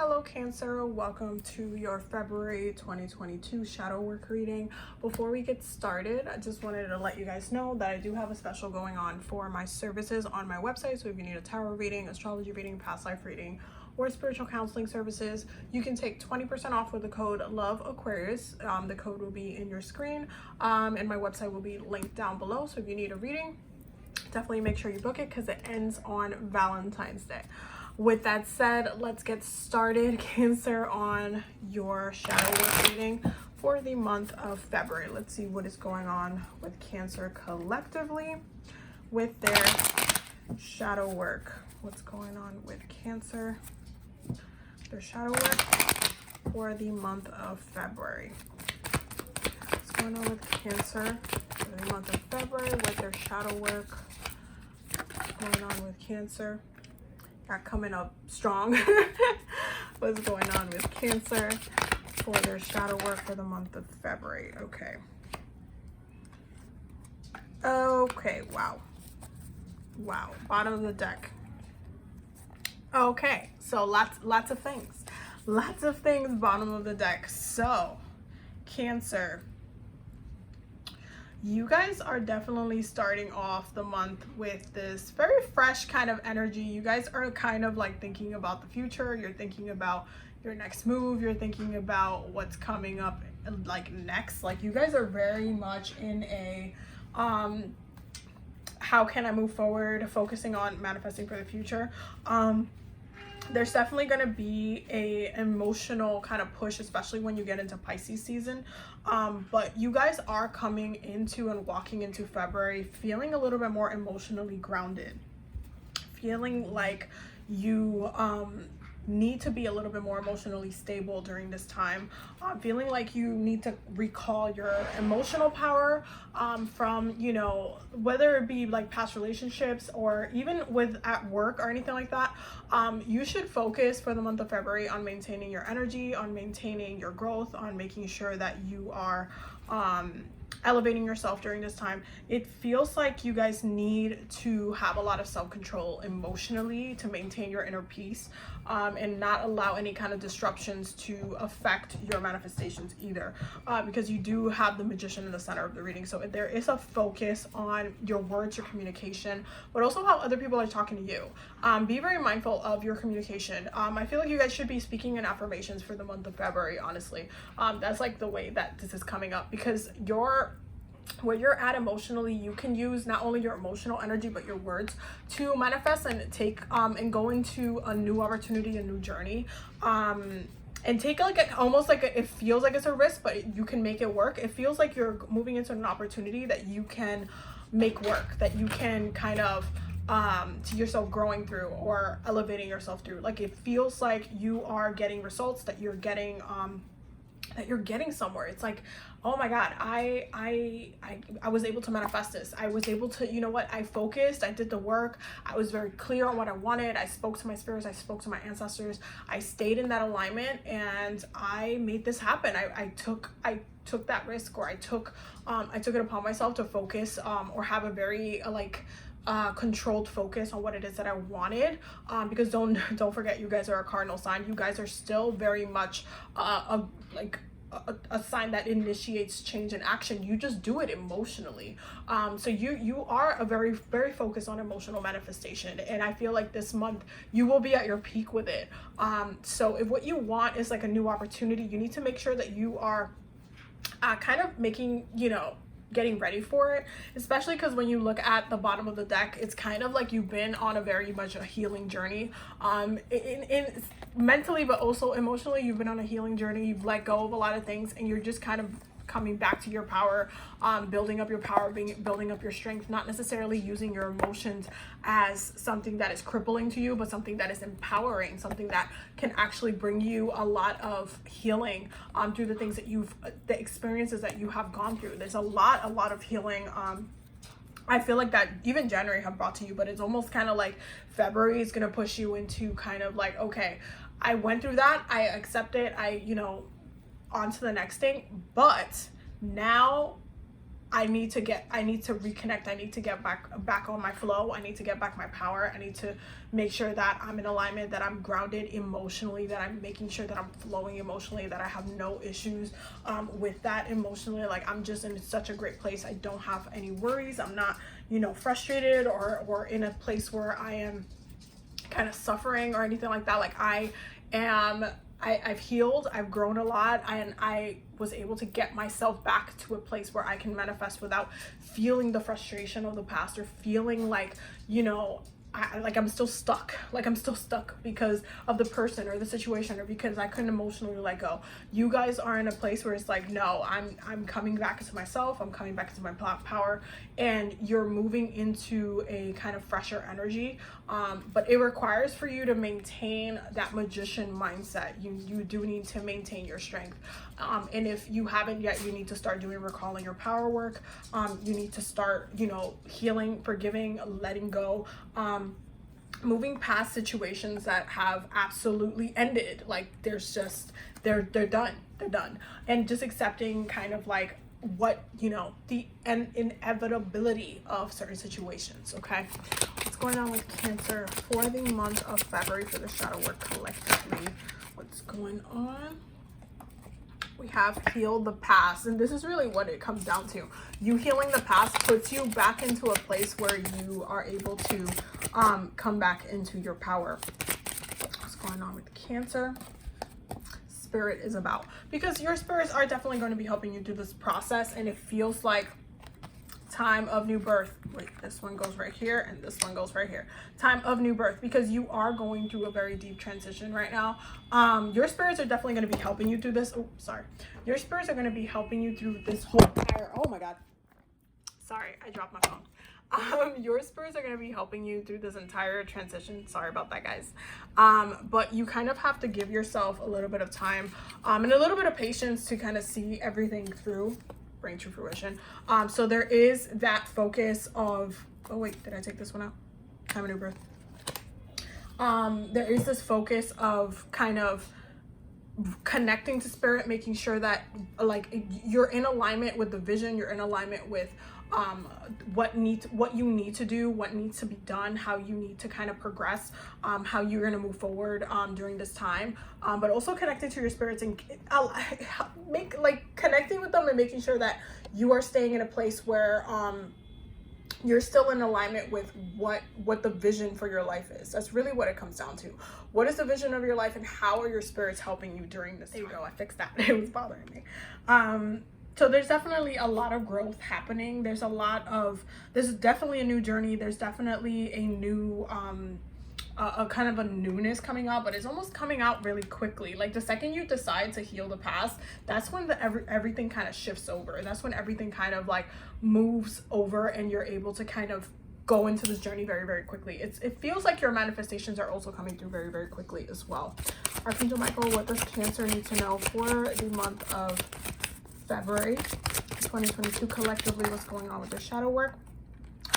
Hello Cancer, welcome to your February 2022 shadow work reading. Before we get started, I just wanted to let you guys know that I do have a special going on for my services on my website. So if you need a tarot reading, astrology reading, past life reading, or spiritual counseling services, you can take 20% off with the code LOVEAquarius. The code will be in your screen, and my website will be linked down below. So if you need a reading, definitely make sure you book it because it ends on Valentine's Day. With that said, let's get started, Cancer, on your shadow work reading for the month of February. Let's see what is going on with Cancer collectively with their shadow work. What's going on with Cancer, their shadow work for the month of February. What's going on with Cancer for the month of February with their shadow work? What's going on with Cancer? Got coming up strong. What's going on with Cancer for their shadow work for the month of February? Okay, wow, bottom of the deck. Okay, so lots of things, bottom of the deck. So Cancer, you guys are definitely starting off the month with this very fresh kind of energy. You guys are kind of like thinking about the future. You're thinking about your next move. You're thinking about what's coming up like next. Like you guys are very much in a how can I move forward, focusing on manifesting for the future. There's definitely going to be a emotional kind of push, especially when you get into Pisces season. But you guys are coming into and walking into February feeling a little bit more emotionally grounded, feeling like you need to be a little bit more emotionally stable during this time, feeling like you need to recall your emotional power from, you know, whether it be like past relationships or even with at work or anything like that. You should focus for the month of February on maintaining your energy, on maintaining your growth, on making sure that you are elevating yourself during this time. It feels like you guys need to have a lot of self-control emotionally to maintain your inner peace, and not allow any kind of disruptions to affect your manifestations either, because you do have the Magician in the center of the reading. So there is a focus on your words, your communication, but also how other people are talking to you. Be very mindful of your communication. I feel like you guys should be speaking in affirmations for the month of February, honestly. That's like the way that this is coming up, because where you're at emotionally, you can use not only your emotional energy but your words to manifest and take and go into a new opportunity, a new journey, and take almost like it feels like it's a risk, but you can make it work. It feels like you're moving into an opportunity that you can make work, that you can kind of see yourself growing through or elevating yourself through. Like it feels like you are getting results, that you're getting somewhere. It's like, oh my God, I was able to manifest this. I was able to, you know what, I focused, I did the work, I was very clear on what I wanted, I spoke to my spirits, I spoke to my ancestors, I stayed in that alignment, and I made this happen. I took that risk, or I took it upon myself to focus or have a very controlled focus on what it is that I wanted, because don't forget, you guys are a cardinal sign. You guys are still very much a sign that initiates change and action. You just do it emotionally. So you are a very focused on emotional manifestation, and I feel like this month you will be at your peak with it. So if what you want is like a new opportunity, you need to make sure that you are kind of making, getting ready for it, especially because when you look at the bottom of the deck, it's kind of like you've been on a very much a healing journey, in mentally but also emotionally. You've been on a healing journey, you've let go of a lot of things, and you're just kind of coming back to your power, building up your power, building up your strength, not necessarily using your emotions as something that is crippling to you, but something that is empowering, something that can actually bring you a lot of healing through the things that the experiences that you have gone through. There's a lot of healing. I feel like that even January have brought to you, but it's almost kind of like February is going to push you into kind of like, okay, I went through that, I accept it, on to the next thing, but now I need to reconnect. I need to get back on my flow. I need to get back my power. I need to make sure that I'm in alignment, that I'm grounded emotionally, that I'm making sure that I'm flowing emotionally, that I have no issues with that emotionally. Like, I'm just in such a great place. I don't have any worries. I'm not, you know, frustrated or in a place where I am kind of suffering or anything like that. Like, I've healed, I've grown a lot, and I was able to get myself back to a place where I can manifest without feeling the frustration of the past, or feeling like, you know, I'm still stuck. Like, I'm still stuck because of the person or the situation, or because I couldn't emotionally let go. You guys are in a place where it's like, no, I'm coming back into myself. I'm coming back into my power, and you're moving into a kind of fresher energy. But it requires for you to maintain that magician mindset. You do need to maintain your strength. And if you haven't yet, you need to start doing recalling your power work. You need to start, you know, healing, forgiving, letting go, moving past situations that have absolutely ended. Like, there's just, they're done. They're done. And just accepting kind of like what, you know, the inevitability of certain situations. Okay. What's going on with Cancer for the month of February for the shadow work collectively? What's going on? We have healed the past, and this is really what it comes down to. You healing the past puts you back into a place where you are able to come back into your power. What's going on with Cancer? Spirit is about, because your spirits are definitely going to be helping you through this process, and it feels like time of new birth. Wait, this one goes right here and this one goes right here. Time of new birth, because you are going through a very deep transition right now. Your spirits are definitely going to be helping you through this. Oh, sorry. Your spirits are going to be helping you through this whole entire, oh my God. Sorry, I dropped my phone. Your spirits are going to be helping you through this entire transition. Sorry about that, guys. But you kind of have to give yourself a little bit of time and a little bit of patience to kind of see everything through, bring to fruition. So there is that focus of, oh wait, did I take this one out? Time of new birth. There is this focus of kind of connecting to spirit, making sure that like you're in alignment with the vision, you're in alignment with what you need to do, what needs to be done, how you need to kind of progress, how you're going to move forward during this time, but also connecting to your spirits and connecting with them and making sure that you are staying in a place where you're still in alignment with what the vision for your life is. That's really what it comes down to. What is the vision of your life, and how are your spirits helping you during this time? There you go, I fixed that. It was bothering me. So there's definitely a lot of growth happening. There's definitely a new journey. There's definitely a new, a kind of a newness coming out, but it's almost coming out really quickly. Like, the second you decide to heal the past, that's when everything kind of shifts over. That's when everything kind of like moves over, and you're able to kind of go into this journey very, very quickly. It feels like your manifestations are also coming through very, very quickly as well. Archangel Michael, what does Cancer need to know for the month of February 2022 collectively? What's going on with their shadow work?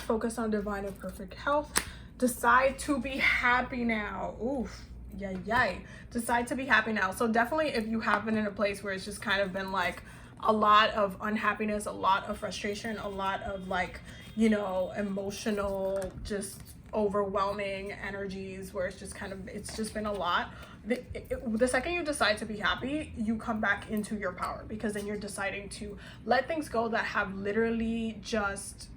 Focus on divine and perfect health. Decide to be happy now. Oof, yay. Decide to be happy now. So definitely, if you have been in a place where it's just kind of been like a lot of unhappiness, a lot of frustration, a lot of like, you know, emotional, just overwhelming energies, where it's just been a lot. The second you decide to be happy, you come back into your power, because then you're deciding to let things go that have literally just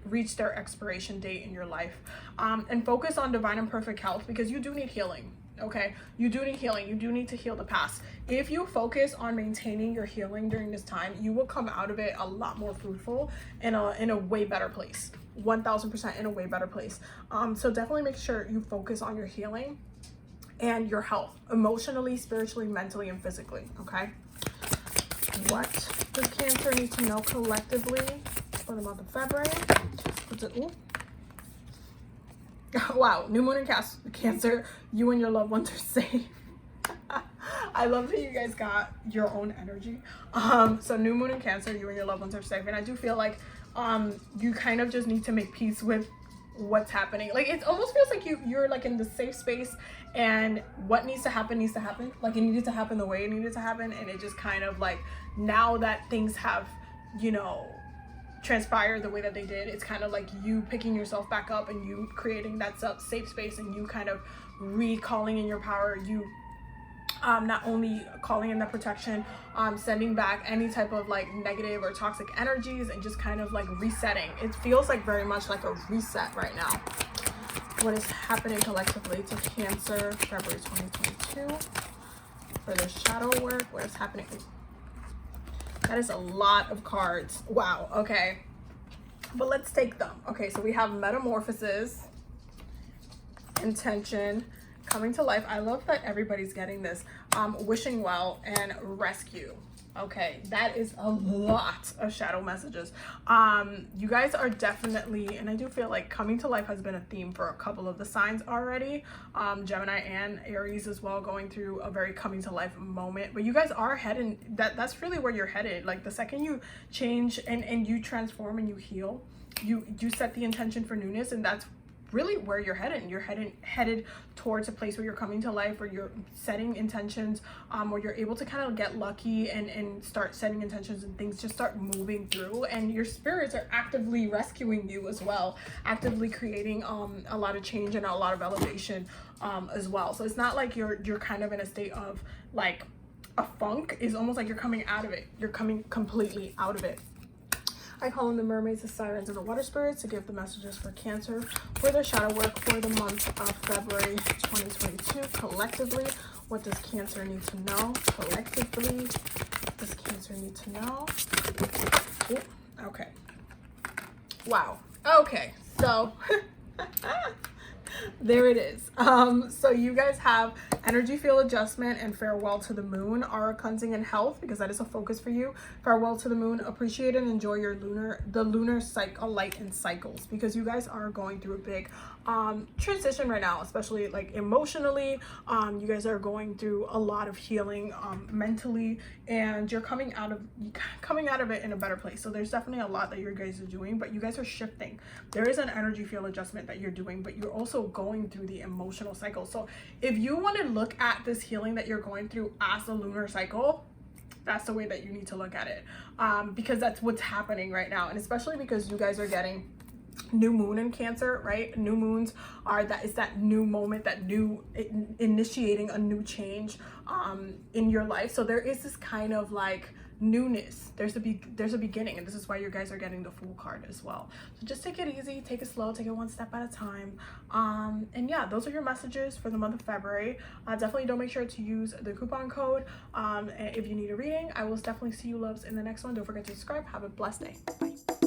reached their expiration date in your life, and focus on divine and perfect health, because you do need healing. Okay, you do need healing. You do need to heal the past. If you focus on maintaining your healing during this time, you will come out of it a lot more fruitful and in a way better place. 1000% in a way better place. So definitely make sure you focus on your healing and your health, emotionally, spiritually, mentally, and physically. Okay, what does Cancer need to know collectively for the month of February? Ooh. Wow, new moon in Cancer, you and your loved ones are safe. I love that you guys got your own energy. So new moon in Cancer, you and your loved ones are safe, and I do feel like you kind of just need to make peace with what's happening. Like, it almost feels like you're like in the safe space, and what needs to happen. Like, it needed to happen the way it needed to happen, and it just kind of like, now that things have, you know, transpire the way that they did. It's kind of like you picking yourself back up and you creating that safe space and you kind of recalling in your power, you not only calling in the protection, sending back any type of like negative or toxic energies and just kind of like resetting. It feels like very much like a reset right now. What is happening collectively to Cancer, February 2022 for the shadow work? What is happening? That is a lot of cards. Wow. Okay, but let's take them. Okay, so we have metamorphosis, intention, coming to life. I love that everybody's getting this. Wishing well, and rescue. Okay, that is a lot of shadow messages. You guys are definitely, and I do feel like coming to life has been a theme for a couple of the signs already. Gemini and Aries as well, going through a very coming to life moment. But you guys are heading, that's really where you're headed. Like the second you change and you transform and you heal, you set the intention for newness, and that's really where you're headed. You're headed towards a place where you're coming to life, where you're setting intentions, where you're able to kind of get lucky and start setting intentions and things just start moving through, and your spirits are actively rescuing you as well, actively creating a lot of change and a lot of elevation as well. So it's not like you're kind of in a state of like a funk. It's almost like you're coming out of it. You're coming completely out of it. I call in the mermaids, the sirens, and the water spirits to give the messages for Cancer for their shadow work for the month of February 2022. Collectively, what does Cancer need to know? Collectively, what does Cancer need to know? Ooh, okay. Wow. Okay. So there it is. So you guys have energy field adjustment and farewell to the moon, aura cleansing and health, because that is a focus for you. Farewell to the moon, appreciate and enjoy your lunar cycle, light and cycles, because you guys are going through a big transition right now, especially like emotionally. You guys are going through a lot of healing mentally, and you're coming out of it in a better place. So there's definitely a lot that you guys are doing, but you guys are shifting. There is an energy field adjustment that you're doing, but you're also going through the emotional cycle. So if you want to look at this healing that you're going through as a lunar cycle, that's the way that you need to look at it, because that's what's happening right now. And especially because you guys are getting new moon in Cancer, right? New moons are that new moment, that new initiating a new change in your life. So there is this kind of like newness. There's a beginning, and this is why you guys are getting the Fool card as well. So just take it easy, take it slow, take it one step at a time. And yeah, those are your messages for the month of February. Definitely don't make sure to use the coupon code if you need a reading. I will definitely see you loves in the next one. Don't forget to subscribe. Have a blessed day. Bye.